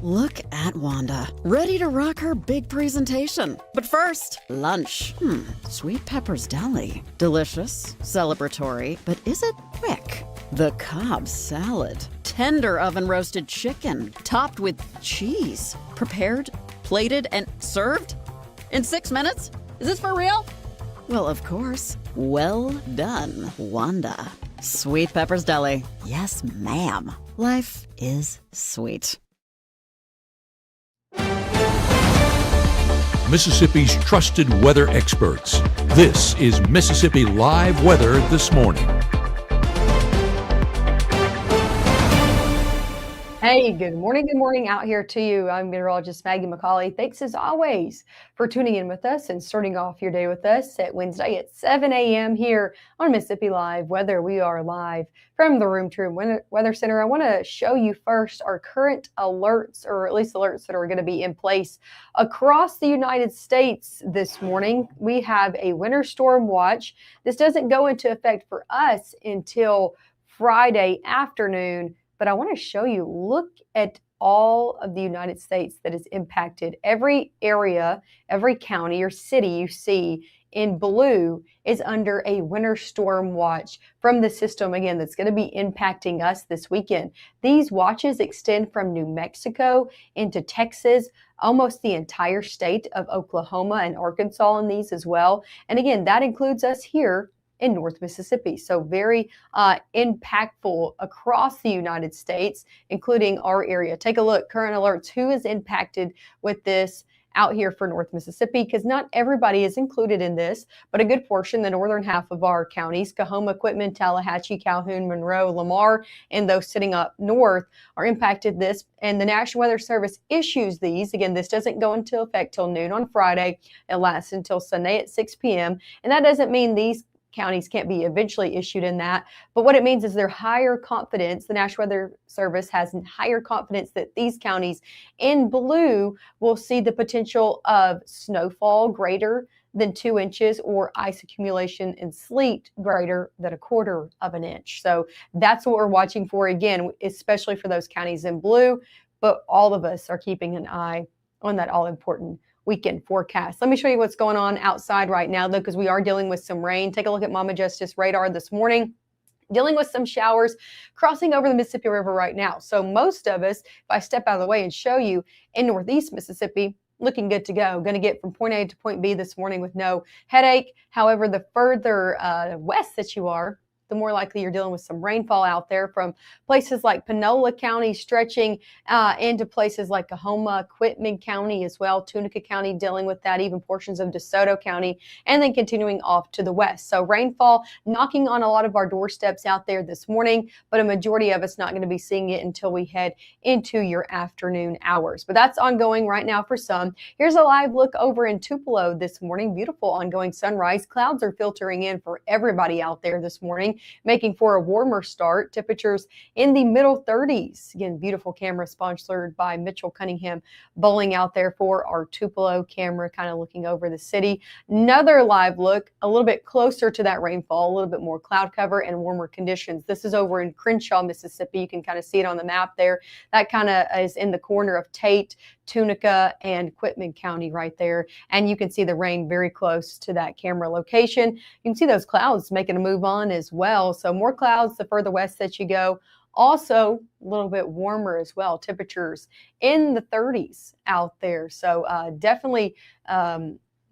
Look at Wanda, ready to rock her big presentation. But first, lunch. Sweet Pepper's Deli. Delicious, celebratory, but is it quick? The Cobb salad. Tender oven-roasted chicken, topped with cheese. Prepared, plated, and served? In 6 minutes? Is this for real? Well, of course. Well done, Wanda. Sweet Pepper's Deli. Yes, ma'am. Life is sweet. Mississippi's trusted weather experts. This is Mississippi Live Weather This Morning. Hey, good morning out here to you. I'm meteorologist Maggye McCauley. Thanks as always for tuning in with us and starting off your day with us at Wednesday at 7 a.m. here on Mississippi Live Weather. We are live from the Room to Room Weather Center. I want to show you first our current alerts, or at least alerts that are going to be in place across the United States this morning. We have a winter storm watch. This doesn't go into effect for us until Friday afternoon. But I want to show you, look at all of the United States that is impacted. Every area, every county or city you see in blue is under a winter storm watch from the system, again, that's going to be impacting us this weekend. These watches extend from New Mexico into Texas, almost the entire state of Oklahoma and Arkansas in these as well. And again, that includes us here in North Mississippi. So very impactful across the United States, including our area. Take a look, current alerts, who is impacted with this out here for North Mississippi, because not everybody is included in this, but a good portion, the northern half of our counties, Coahoma, Quitman, Tallahatchie, Calhoun, Monroe, Lamar, and those sitting up north are impacted this. And the National Weather Service issues these. Again, this doesn't go into effect till noon on Friday. It lasts until Sunday at 6 p.m. And that doesn't mean these counties can't be eventually issued in that. But what it means is there's higher confidence. The National Weather Service has higher confidence that these counties in blue will see the potential of snowfall greater than 2 inches or ice accumulation and sleet greater than 1/4 of an inch. So that's what we're watching for, again, especially for those counties in blue. But all of us are keeping an eye on that all-important weekend forecast. Let me show you what's going on outside right now, though, because we are dealing with some rain. Take a look at Mama Justice radar this morning. Dealing with some showers crossing over the Mississippi River right now. So most of us, if I step out of the way and show you, in Northeast Mississippi, looking good to go. Going to get from point A to point B this morning with no headache. However, the further west that you are, the more likely you're dealing with some rainfall out there from places like Panola County stretching into places like Coahoma, Quitman County as well, Tunica County dealing with that, even portions of DeSoto County, and then continuing off to the west. So rainfall knocking on a lot of our doorsteps out there this morning, but a majority of us not going to be seeing it until we head into your afternoon hours. But that's ongoing right now for some. Here's a live look over in Tupelo this morning. Beautiful ongoing sunrise. Clouds are filtering in for everybody out there this morning, making for a warmer start. Temperatures in the middle 30s. Again, beautiful camera sponsored by Mitchell Cunningham Bowling out there for our Tupelo camera, kind of looking over the city. Another live look, a little bit closer to that rainfall, a little bit more cloud cover and warmer conditions. This is over in Crenshaw, Mississippi. You can kind of see it on the map there. That kind of is in the corner of Tate, Tunica, and Quitman County right there. And you can see the rain very close to that camera location. You can see those clouds making a move on as well. So more clouds the further west that you go. Also a little bit warmer as well. Temperatures in the 30s out there. So definitely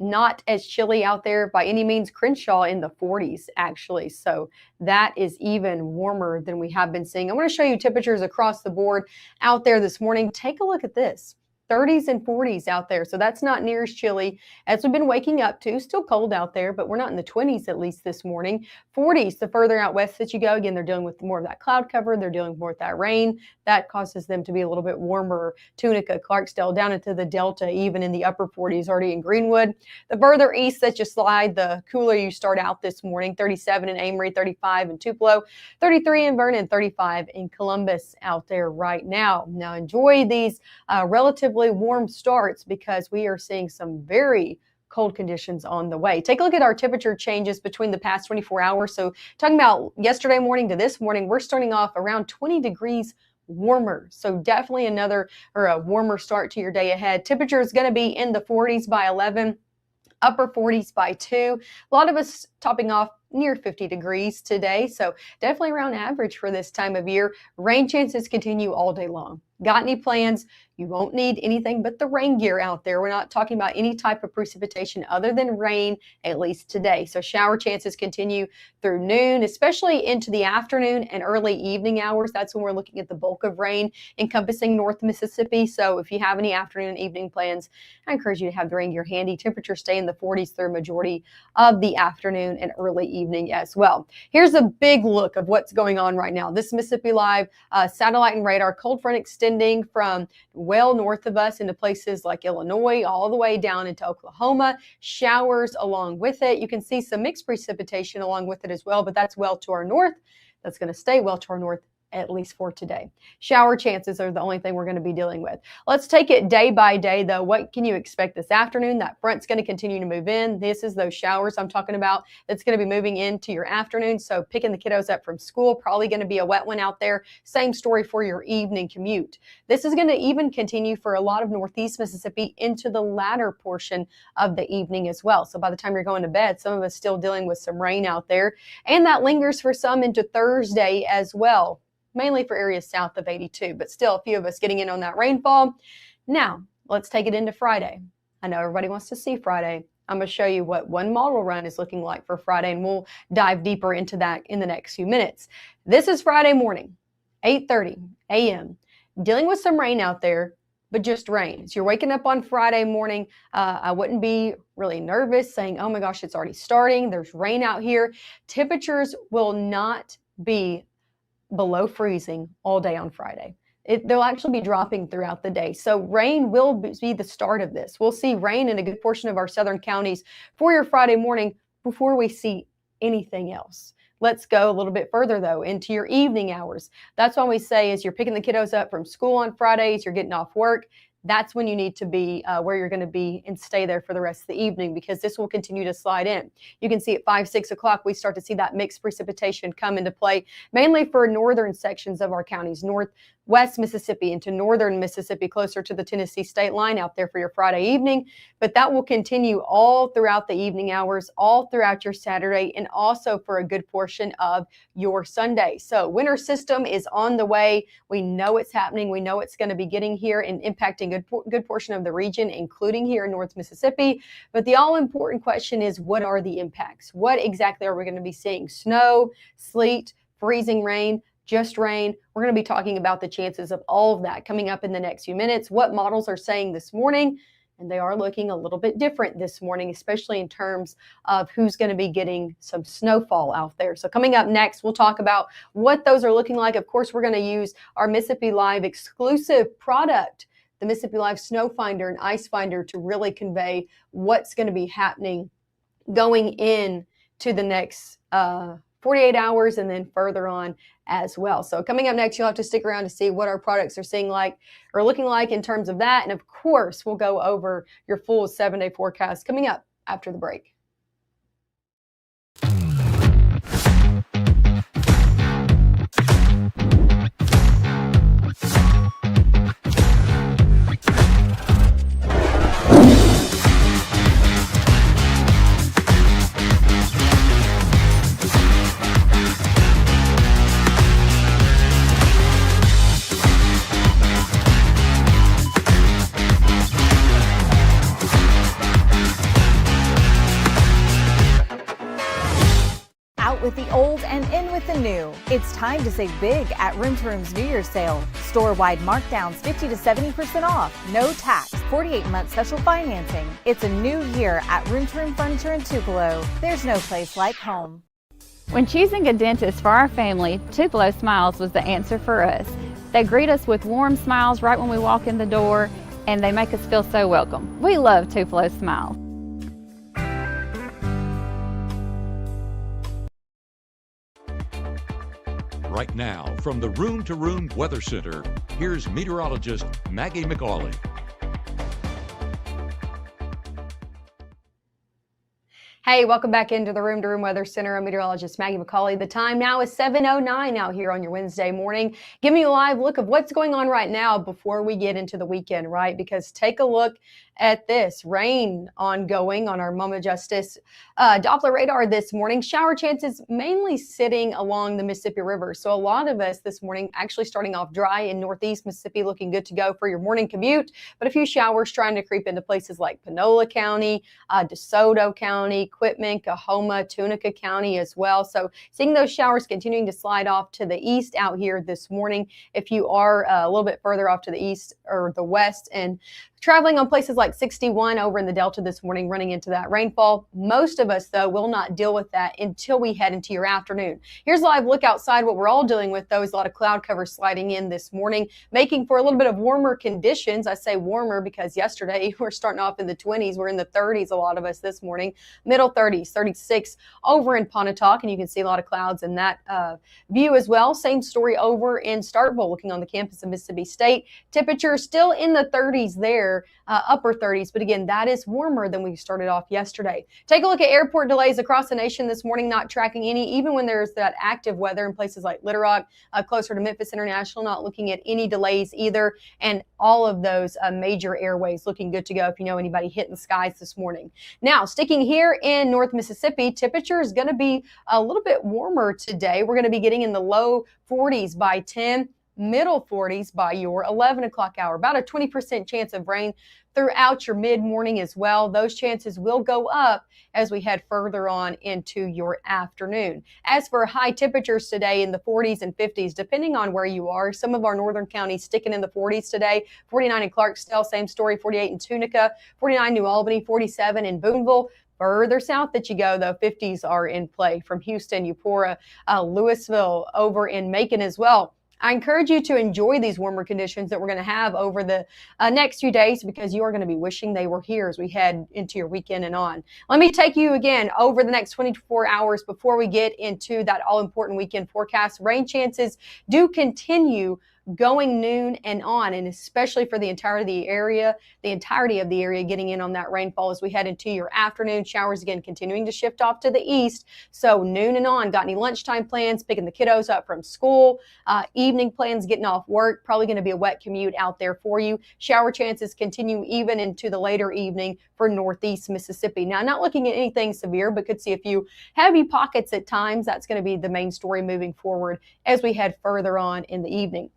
not as chilly out there by any means. Crenshaw in the 40s actually. So that is even warmer than we have been seeing. I want to show you temperatures across the board out there this morning. Take a look at this. 30s and 40s out there. So that's not near as chilly as we've been waking up to. Still cold out there, but we're not in the 20s at least this morning. 40s, the further out west that you go, again, they're dealing with more of that cloud cover. They're dealing more with that rain. That causes them to be a little bit warmer. Tunica, Clarksdale, down into the Delta, even in the upper 40s, already in Greenwood. The further east that you slide, the cooler you start out this morning. 37 in Amory, 35 in Tupelo, 33 in Vernon, 35 in Columbus out there right now. Now enjoy these relatively warm starts because we are seeing some very cold conditions on the way. Take a look at our temperature changes between the past 24 hours. So talking about yesterday morning to this morning, we're starting off around 20 degrees warmer. So definitely a warmer start to your day ahead. Temperature is going to be in the 40s by 11. Upper 40s by 2. A lot of us topping off near 50 degrees today, so definitely around average for this time of year. Rain chances continue all day long. Got any plans? You won't need anything but the rain gear out there. We're not talking about any type of precipitation other than rain, at least today. So shower chances continue through noon, especially into the afternoon and early evening hours. That's when we're looking at the bulk of rain encompassing North Mississippi. So if you have any afternoon and evening plans, I encourage you to have the rain gear handy. Temperatures stay in the 40s through a majority of the afternoon and early evening as well. Here's a big look of what's going on right now. This Mississippi Live satellite and radar cold front extending from well north of us into places like Illinois, all the way down into Oklahoma. Showers along with it. You can see some mixed precipitation along with it as well, but that's well to our north. That's going to stay well to our north, at least for today. Shower chances are the only thing we're going to be dealing with. Let's take it day by day, though. What can you expect this afternoon? That front's going to continue to move in. This is those showers I'm talking about that's going to be moving into your afternoon. So picking the kiddos up from school, probably going to be a wet one out there. Same story for your evening commute. This is going to even continue for a lot of Northeast Mississippi into the latter portion of the evening as well. So by the time you're going to bed, some of us still dealing with some rain out there. And that lingers for some into Thursday as well, mainly for areas south of 82, but still a few of us getting in on that rainfall. Now, let's take it into Friday. I know everybody wants to see Friday. I'm going to show you what one model run is looking like for Friday, and we'll dive deeper into that in the next few minutes. This is Friday morning, 8:30 a.m., dealing with some rain out there, but just rain. So you're waking up on Friday morning. I wouldn't be really nervous saying, oh my gosh, it's already starting. There's rain out here. Temperatures will not be below freezing all day on Friday. They'll actually be dropping throughout the day. So rain will be the start of this. We'll see rain in a good portion of our southern counties for your Friday morning before we see anything else. Let's go a little bit further, though, into your evening hours. That's when we say as you're picking the kiddos up from school on Fridays, you're getting off work, that's when you need to be where you're going to be and stay there for the rest of the evening, because this will continue to slide in. You can see at 5, 6 o'clock, we start to see that mixed precipitation come into play, mainly for northern sections of our counties, northwest Mississippi into northern Mississippi, closer to the Tennessee state line out there for your Friday evening. But that will continue all throughout the evening hours, all throughout your Saturday, and also for a good portion of your Sunday. So winter system is on the way. We know it's happening. We know it's going to be getting here and impacting a good portion of the region, including here in North Mississippi. But the all-important question is, what are the impacts? What exactly are we going to be seeing? Snow, sleet, freezing rain, just rain? We're going to be talking about the chances of all of that coming up in the next few minutes. What models are saying this morning, and they are looking a little bit different this morning, especially in terms of who's going to be getting some snowfall out there. So coming up next, we'll talk about what those are looking like. Of course, we're going to use our Mississippi Live exclusive product, the Mississippi Live Snow Finder and Ice Finder, to really convey what's going to be happening going in to the next 48 hours and then further on as well. So coming up next, you'll have to stick around to see what our products are seeing like or looking like in terms of that. And of course, we'll go over your full 7-day forecast coming up after the break. With the old and in with the new. It's time to save big at Room to Room's New Year's sale. Store-wide markdowns 50 to 70% off, no tax, 48-month special financing. It's a new year at Room to Room Furniture in Tupelo. There's no place like home. When choosing a dentist for our family, Tupelo Smiles was the answer for us. They greet us with warm smiles right when we walk in the door, and they make us feel so welcome. We love Tupelo Smiles. Right now, from the Room to Room Weather Center, here's meteorologist Maggye Hey, welcome back into the Room to Room Weather Center. I'm meteorologist Maggye McCauley. The time now is 7:09 out here on your Wednesday morning. Give me a live look of what's going on right now before we get into the weekend, right? Because take a look at this rain ongoing on our Mama Justice Doppler radar this morning. Shower chances mainly sitting along the Mississippi River. So a lot of us this morning actually starting off dry in Northeast Mississippi, looking good to go for your morning commute. But a few showers trying to creep into places like Panola County, DeSoto County, Quitman, Coahoma, Tunica County as well. So seeing those showers continuing to slide off to the east out here this morning. If you are a little bit further off to the east or the west and traveling on places like 61 over in the Delta this morning, running into that rainfall. Most of us, though, will not deal with that until we head into your afternoon. Here's a live look outside. What we're all dealing with, though, is a lot of cloud cover sliding in this morning, making for a little bit of warmer conditions. I say warmer because yesterday we're starting off in the 20s. We're in the 30s, a lot of us this morning, middle 30s, 36 over in Pontotoc, and you can see a lot of clouds in that view as well. Same story over in Starkville, looking on the campus of Mississippi State. Temperature still in the 30s there. Upper 30s, but again, that is warmer than we started off yesterday. Take a look at airport delays across the nation this morning, not tracking any, even when there's that active weather in places like Little Rock, closer to Memphis International, not looking at any delays either, and all of those major airways looking good to go if you know anybody hitting the skies this morning. Now, sticking here in North Mississippi, temperature is going to be a little bit warmer today. We're going to be getting in the low 40s by 10. Middle 40s by your 11 o'clock hour. About a 20% chance of rain throughout your mid-morning as well. Those chances will go up as we head further on into your afternoon. As for high temperatures today in the 40s and 50s, depending on where you are, some of our northern counties sticking in the 40s today. 49 in Clarksdale, same story, 48 in Tunica, 49 New Albany, 47 in Booneville. Further south that you go, though, 50s are in play from Houston, Eupora, Louisville, over in Macon as well. I encourage you to enjoy these warmer conditions that we're going to have over the next few days because you are going to be wishing they were here as we head into your weekend and on. Let me take you again over the next 24 hours before we get into that all-important weekend forecast. Rain chances do continue going noon and on, and especially for the entirety of the area getting in on that rainfall as we head into your afternoon. Showers again continuing to shift off to the east. So noon and on, got any lunchtime plans, picking the kiddos up from school, evening plans, getting off work, probably going to be a wet commute out there for you. Shower chances continue even into the later evening for Northeast Mississippi. Now, not looking at anything severe, but could see a few heavy pockets at times. That's going to be the main story moving forward as we head further on in the evening.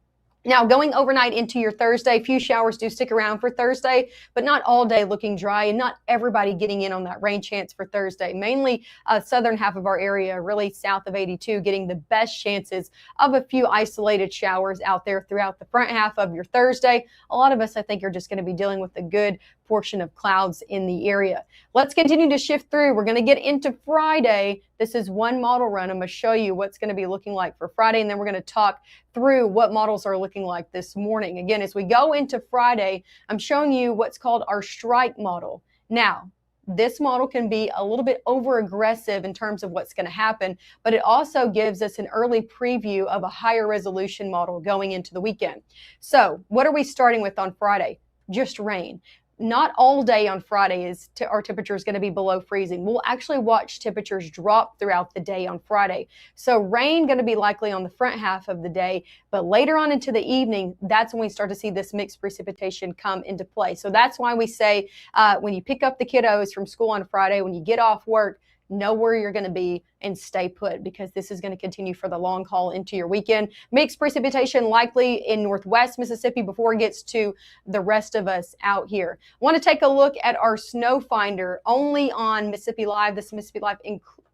Now, going overnight into your Thursday, a few showers do stick around for Thursday, but not all day looking dry and not everybody getting in on that rain chance for Thursday. Mainly southern half of our area, really south of 82, getting the best chances of a few isolated showers out there throughout the front half of your Thursday. A lot of us, I think, are just going to be dealing with a good portion of clouds in the area. Let's continue to shift through. We're going to get into Friday. This is one model run. I'm going to show you what's going to be looking like for Friday, and then we're going to talk through what models are looking like this morning. Again, as we go into Friday, I'm showing you what's called our strike model. Now, this model can be a little bit over aggressive in terms of what's going to happen, but it also gives us an early preview of a higher resolution model going into the weekend. So what are we starting with on Friday? Just rain. Not all day on Friday our temperature is going to be below freezing. We'll actually watch temperatures drop throughout the day on Friday. So rain going to be likely on the front half of the day, but later on into the evening, that's when we start to see this mixed precipitation come into play. So that's why we say when you pick up the kiddos from school on Friday, when you get off work, know where you're going to be and stay put because this is going to continue for the long haul into your weekend. Mixed precipitation likely in northwest Mississippi before it gets to the rest of us out here. I want to take a look at our snow finder only on Mississippi Live, this Mississippi Live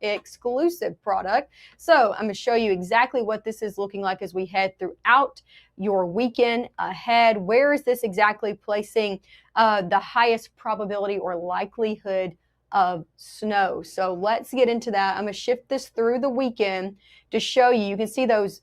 exclusive product. So I'm going to show you exactly what this is looking like as we head throughout your weekend ahead. Where is this exactly placing the highest probability or likelihood of snow? So let's get into that. I'm going to shift this through the weekend to show you. You can see those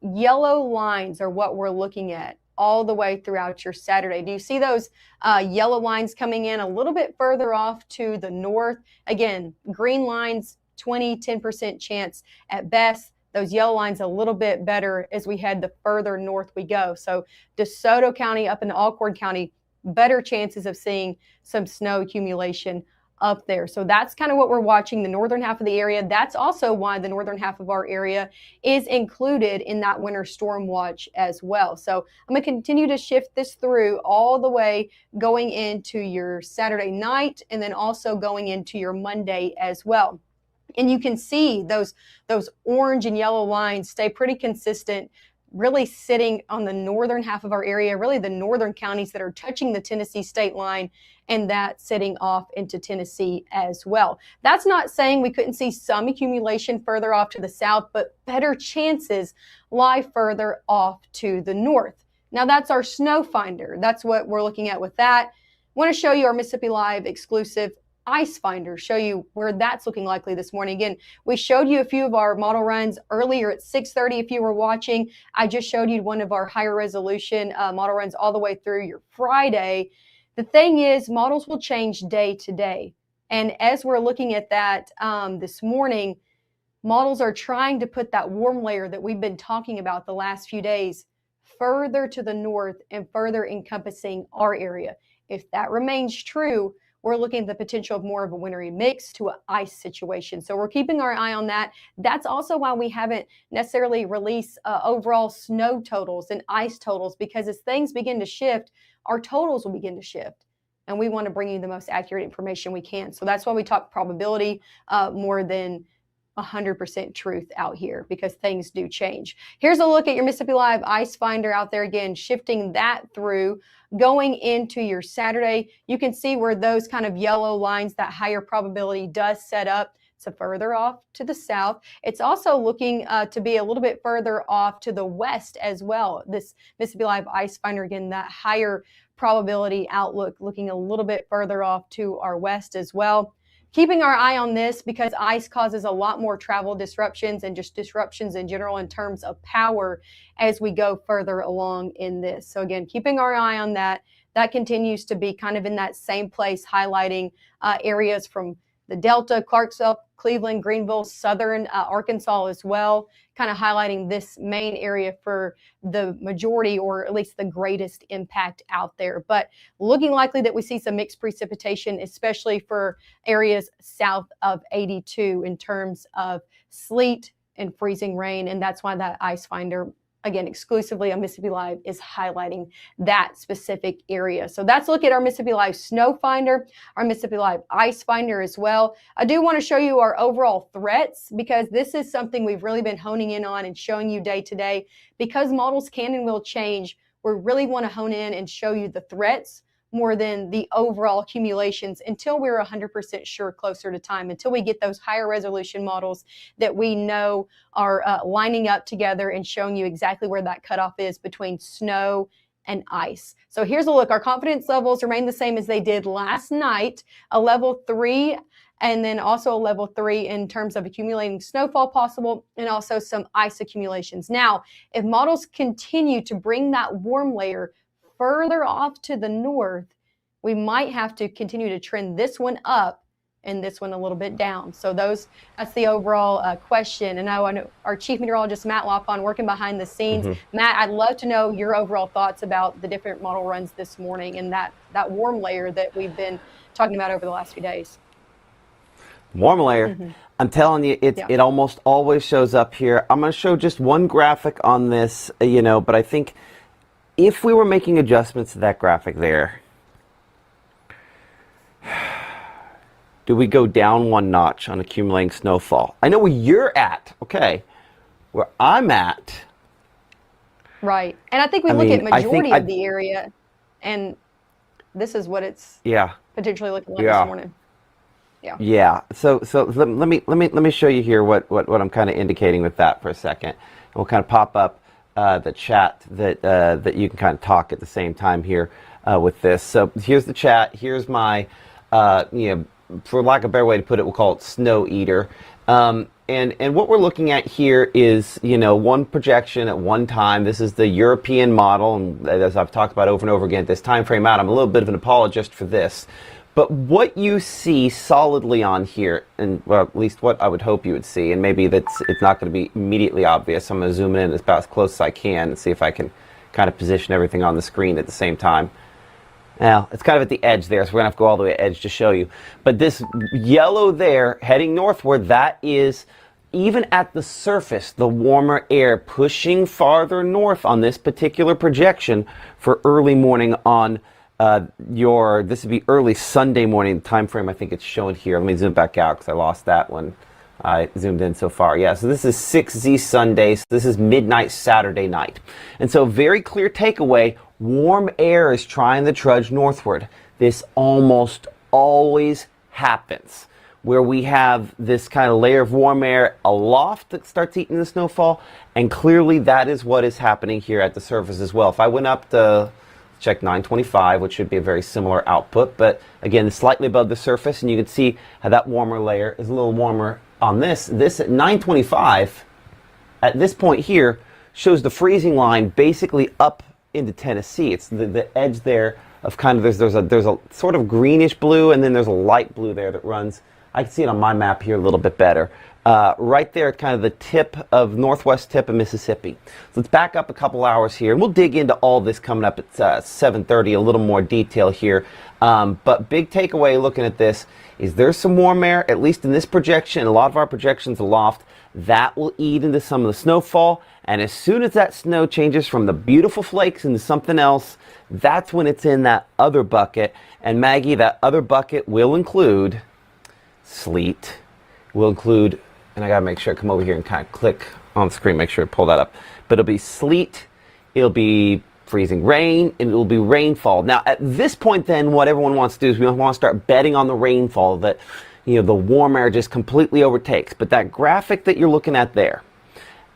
yellow lines are what we're looking at all the way throughout your Saturday. Do you see those yellow lines coming in a little bit further off to the north? Again, green lines, 10% chance at best. Those yellow lines a little bit better as we head the further north we go. So DeSoto County up into Alcorn County, better chances of seeing some snow accumulation up there. So that's kind of what we're watching, the northern half of the area. That's also why the northern half of our area is included in that winter storm watch as well. So I'm going to continue to shift this through all the way going into your Saturday night and then also going into your Monday as well. And you can see those orange and yellow lines stay pretty consistent, really sitting on the northern half of our area, really the northern counties that are touching the Tennessee state line, and that sitting off into Tennessee as well. That's not saying we couldn't see some accumulation further off to the south, but better chances lie further off to the north. Now that's our snow finder. That's what we're looking at with that. I want to show you our Mississippi Live exclusive ice finder, show you where that's looking likely this morning. Again, we showed you a few of our model runs earlier at 6:30 if you were watching. I just showed you one of our higher resolution model runs all the way through your Friday. The thing is, models will change day to day. And as we're looking at that this morning, models are trying to put that warm layer that we've been talking about the last few days further to the north and further encompassing our area. If that remains true, we're looking at the potential of more of a wintry mix to an ice situation. So we're keeping our eye on that. That's also why we haven't necessarily released overall snow totals and ice totals, because as things begin to shift, our totals will begin to shift. And we want to bring you the most accurate information we can. So that's why we talk probability more than 100% truth out here, because things do change. Here's a look at your Mississippi Live Ice Finder out there again, shifting that through going into your Saturday. You can see where those kind of yellow lines, that higher probability does set up. So further off to the south. It's also looking to be a little bit further off to the west as well. This Mississippi Live Ice Finder, again, that higher probability outlook looking a little bit further off to our west as well. Keeping our eye on this because ice causes a lot more travel disruptions and just disruptions in general in terms of power as we go further along in this. So again, keeping our eye on that. That continues to be kind of in that same place, highlighting areas from the Delta, Clarksville, Cleveland, Greenville, southern Arkansas as well, kind of highlighting this main area for the majority or at least the greatest impact out there. But looking likely that we see some mixed precipitation, especially for areas south of 82 in terms of sleet and freezing rain. And that's why that ice finder, again, exclusively on Mississippi Live, is highlighting that specific area. So that's a look at our Mississippi Live Snow Finder, our Mississippi Live Ice Finder as well. I do want to show you our overall threats, because this is something we've really been honing in on and showing you day to day. Because models can and will change, we really want to hone in and show you the threats more than the overall accumulations until we're 100% sure closer to time, until we get those higher resolution models that we know are lining up together and showing you exactly where that cutoff is between snow and ice. So here's a look. Our confidence levels remain the same as they did last night, a level 3, and then also a level 3 in terms of accumulating snowfall possible and also some ice accumulations. Now, if models continue to bring that warm layer further off to the north, we might have to continue to trend this one up and this one a little bit down. So that's the overall question. And I know our chief meteorologist, Matt Lopon, working behind the scenes. Mm-hmm. Matt, I'd love to know your overall thoughts about the different model runs this morning and that warm layer that we've been talking about over the last few days. Warm layer. Mm-hmm. I'm telling you, it almost always shows up here. I'm going to show just one graphic on this, but I think if we were making adjustments to that graphic there, do we go down one notch on accumulating snowfall? I know where you're at, okay. Where I'm at. Right. And I think we look at majority of the area, and this is what it's potentially looking like this morning. Yeah. So let me show you here what I'm kind of indicating with that for a second. And we'll kind of pop up the chat that you can kind of talk at the same time here with this. So here's the chat. Here's my, for lack of a better way to put it, we'll call it Snow Eater. And what we're looking at here is, one projection at one time. This is the European model, and as I've talked about over and over again, this time frame out, I'm a little bit of an apologist for this. But what you see solidly on here, and well, at least what I would hope you would see, and maybe it's not going to be immediately obvious. I'm going to zoom in about as close as I can and see if I can kind of position everything on the screen at the same time. Now, it's kind of at the edge there, so we're going to have to go all the way to edge to show you. But this yellow there, heading northward, that is, even at the surface, the warmer air pushing farther north on this particular projection for early morning on this would be early Sunday morning time frame. I think it's shown here. Let me zoom back out because I lost that one. I zoomed in so far. Yeah, so this is 6Z Sunday. So this is midnight Saturday night. And so very clear takeaway, warm air is trying to trudge northward. This almost always happens where we have this kind of layer of warm air aloft that starts eating the snowfall, and clearly that is what is happening here at the surface as well. If I went up to check 925, which should be a very similar output, but again, slightly above the surface, and you can see how that warmer layer is a little warmer on this. This at 925, at this point here, shows the freezing line basically up into Tennessee. It's the edge there of kind of, there's a sort of greenish blue, and then there's a light blue there that runs. I can see it on my map here a little bit better. Right there at kind of the tip of northwest tip of Mississippi. So let's back up a couple hours here, and we'll dig into all this coming up at 7:30, a little more detail here. But big takeaway looking at this is there's some warm air, at least in this projection, a lot of our projections aloft, that will eat into some of the snowfall. And as soon as that snow changes from the beautiful flakes into something else, that's when it's in that other bucket. And Maggie, that other bucket will include sleet, will include, and I gotta make sure I come over here and kind of click on the screen, make sure I pull that up. But it'll be sleet, it'll be freezing rain, and it'll be rainfall. Now, at this point then, what everyone wants to do is we want to start betting on the rainfall, that, you know, the warm air just completely overtakes. But that graphic that you're looking at there,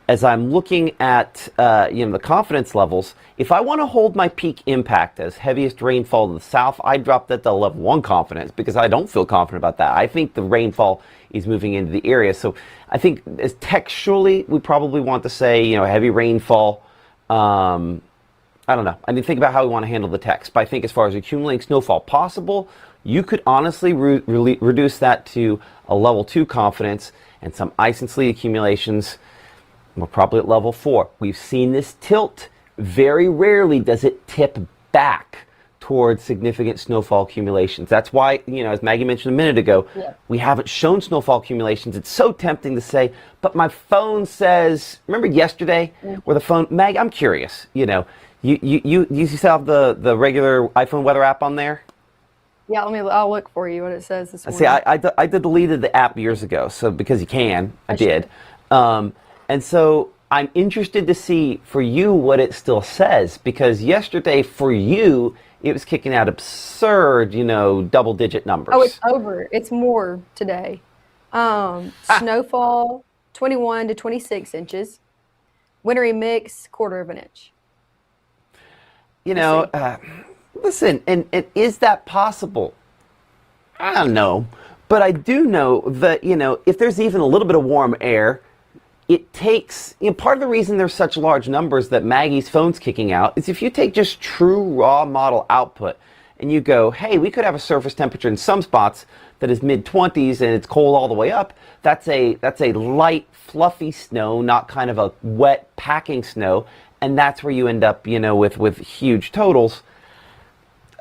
as I'm looking at the confidence levels, if I want to hold my peak impact as heaviest rainfall in the south, I drop that to level 1 confidence because I don't feel confident about that. I think the rainfall is moving into the area. So I think as textually, we probably want to say, heavy rainfall. I don't know. I need to think about how we want to handle the text. But I think as far as accumulating snowfall possible, you could honestly reduce that to a level 2 confidence, and some ice and sleet accumulations, we're probably at level 4. We've seen this tilt. Very rarely does it tip back towards significant snowfall accumulations. That's why, as Maggie mentioned a minute ago, we haven't shown snowfall accumulations. It's so tempting to say, but my phone says, remember yesterday where the phone, Maggie, I'm curious, you still have the regular iPhone weather app on there? Yeah, I'll look for you what it says this morning. See, I deleted the app years ago, so because you can, I did. And so I'm interested to see for you what it still says, because yesterday for you, it was kicking out absurd, double-digit numbers. Oh, it's over. It's more today. Snowfall, 21 to 26 inches. Wintry mix, 1/4 inch. Listen, and is that possible? I don't know. But I do know that, if there's even a little bit of warm air, it takes, part of the reason there's such large numbers that Maggie's phone's kicking out is if you take just true raw model output and you go, hey, we could have a surface temperature in some spots that is mid-20s and it's cold all the way up. That's a light, fluffy snow, not kind of a wet packing snow. And that's where you end up, with huge totals.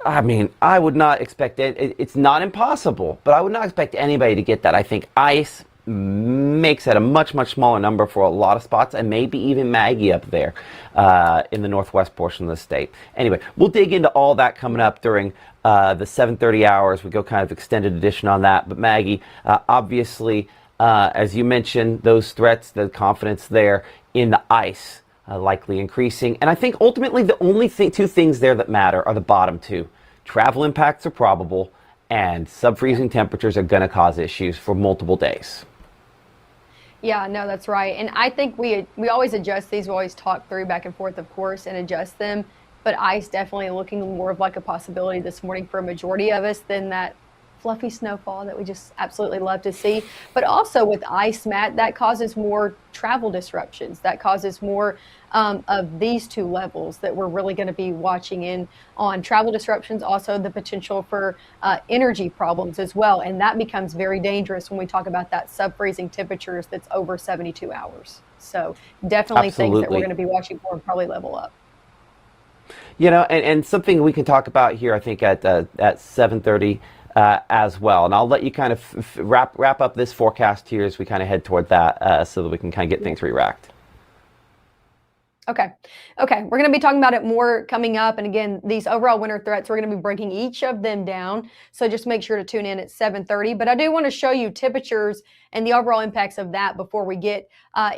I mean, I would not expect it. It's not impossible, but I would not expect anybody to get that. I think ice makes it a much, much smaller number for a lot of spots, and maybe even Maggye up there in the northwest portion of the state. Anyway, we'll dig into all that coming up during the 7:30 hours. We go kind of extended edition on that. But Maggye, obviously, as you mentioned, those threats, the confidence there in the ice likely increasing. And I think ultimately the only two things there that matter are the bottom two. Travel impacts are probable, and sub-freezing temperatures are going to cause issues for multiple days. Yeah, no, that's right. And I think we always adjust these. We always talk through back and forth, of course, and adjust them. But ice definitely looking more of like a possibility this morning for a majority of us than that fluffy snowfall that we just absolutely love to see. But also with ice, Matt, that causes more travel disruptions. That causes more of these two levels that we're really going to be watching in on travel disruptions, also the potential for energy problems as well. And that becomes very dangerous when we talk about that sub-freezing temperatures that's over 72 hours. So definitely things that we're going to be watching for and probably level up. And something we can talk about here, I think, at 7:30 as well. And I'll let you kind of wrap up this forecast here as we kind of head toward that, so that we can kind of get things re-racked. Okay. We're going to be talking about it more coming up. And again, these overall winter threats, we're going to be breaking each of them down. So just make sure to tune in at 7:30. But I do want to show you temperatures and the overall impacts of that before we get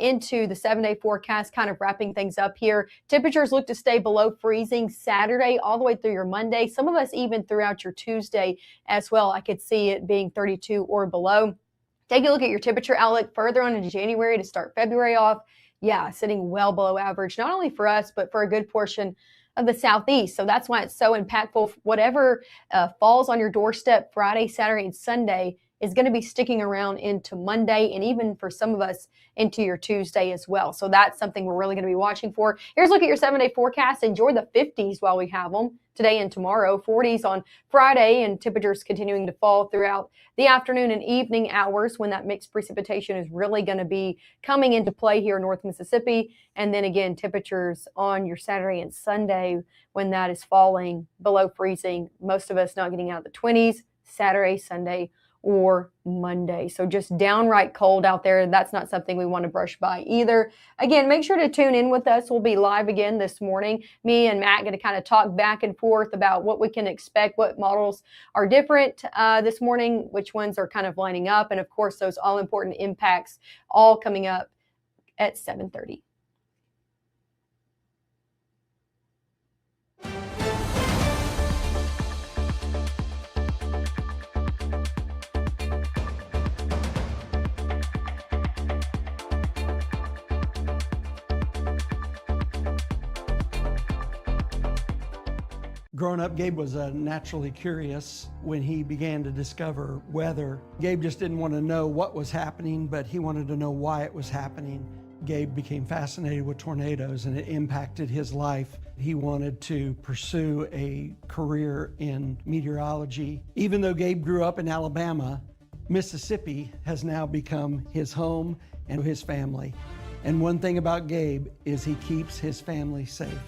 into the 7-day forecast, kind of wrapping things up here. Temperatures look to stay below freezing Saturday all the way through your Monday. Some of us even throughout your Tuesday as well. I could see it being 32 or below. Take a look at your temperature outlook further on into January to start February off. Yeah, sitting well below average, not only for us, but for a good portion of the Southeast. So that's why it's so impactful. Whatever falls on your doorstep Friday, Saturday, and Sunday is going to be sticking around into Monday, and even for some of us into your Tuesday as well. So that's something we're really going to be watching for. Here's a look at your 7-day forecast. Enjoy the 50s while we have them today and tomorrow. 40s on Friday, and temperatures continuing to fall throughout the afternoon and evening hours when that mixed precipitation is really going to be coming into play here in North Mississippi. And then again, temperatures on your Saturday and Sunday when that is falling below freezing. Most of us not getting out of the 20s Saturday, Sunday, or Monday. So just downright cold out there. That's not something we want to brush by either. Again, make sure to tune in with us. We'll be live again this morning. Me and Matt going to kind of talk back and forth about what we can expect, what models are different this morning, which ones are kind of lining up, and of course those all important impacts all coming up at 7:30. Growing up, Gabe was naturally curious. When he began to discover weather, Gabe just didn't want to know what was happening, but he wanted to know why it was happening. Gabe became fascinated with tornadoes, and it impacted his life. He wanted to pursue a career in meteorology. Even though Gabe grew up in Alabama, Mississippi has now become his home and his family. And one thing about Gabe is he keeps his family safe.